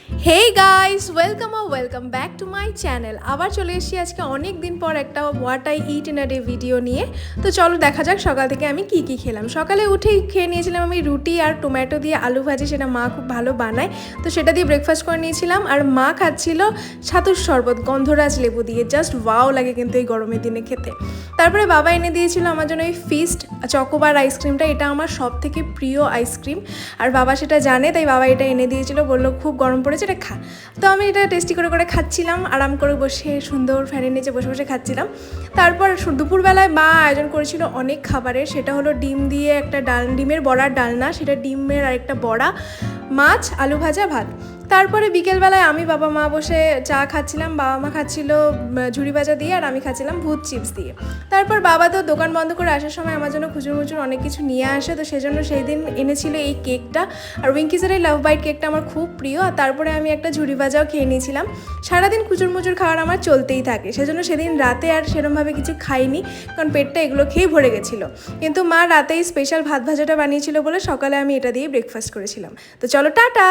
Hey guys, welcome back to my channel. আবার চলে এসেছি আজকে অনেক দিন পর একটা what I it in a day video নিয়ে। তো চলো দেখা যাক সকাল থেকে আমি কি কি খেলাম। সকালে উঠেই খেয়ে নিয়েছিলাম আমি রুটি আর টমেটো দিয়ে আলু ভাজি, সেটা মা খুব ভালো বানায়, তো সেটা দিয়ে ব্রেকফাস্ট করে নিয়েছিলাম। আর মা খাচ্ছিল ছাতুর শরবত গন্ধরাজ লেবু দিয়ে, জাস্ট ওয়াও লাগে কিন্তু এই গরমের দিনে খেতে। তারপরে বাবা এনে দিয়েছিল আমার জন্য এই ফিস্ট চকোবার আইসক্রিমটা, এটা আমার সব থেকে প্রিয় আইসক্রিম, আর বাবা সেটা জানে, তাই বাবা এটা এনে দিয়েছিল, বললো খুব গরম পড়েছে এটা খা। তো আমি এটা টেস্টি করে করে খাচ্ছিলাম, আরাম করে বসে সুন্দর ফ্যানের নিচে বসে বসে খাচ্ছিলাম। তারপর দুপুরবেলায় মা আয়োজন করেছিল অনেক খাবারের, সেটা হলো ডিম দিয়ে একটা ডিমের বড়ার ডালনা, সেটা ডিমের আরেকটা বড়া, মাছ, আলু ভাজা, ভাত। তারপরে বিকেলবেলায় আমি বাবা মা বসে চা খাচ্ছিলাম, বাবা মা খাচ্ছিল ঝুড়ি ভাজা দিয়ে, আর আমি খাচ্ছিলাম ভূত চিপস দিয়ে। তারপর বাবা তো দোকান বন্ধ করে আসার সময় আমার জন্য খুচুর মুচুর অনেক কিছু নিয়ে আসে, তো সেজন্য সেই দিন এনেছিল এই কেকটা, আর উইঙ্কিসের এই লাভ বাইট কেকটা আমার খুব প্রিয়। আর তারপরে আমি একটা ঝুড়ি ভাজাও খেয়ে নিয়েছিলাম। সারাদিন খুচুর মুচুর খাওয়ার আমার চলতেই থাকে, সেজন্য সেদিন রাতে আর সেরমভাবে কিছু খাইনি, কারণ পেটটা এগুলো খেয়ে ভরে গেছিলো। কিন্তু মা রাতেই স্পেশাল ভাত ভাজাটা বানিয়েছিল বলে সকালে আমি এটা দিয়ে ব্রেকফাস্ট করেছিলাম। তো চলো টাটা।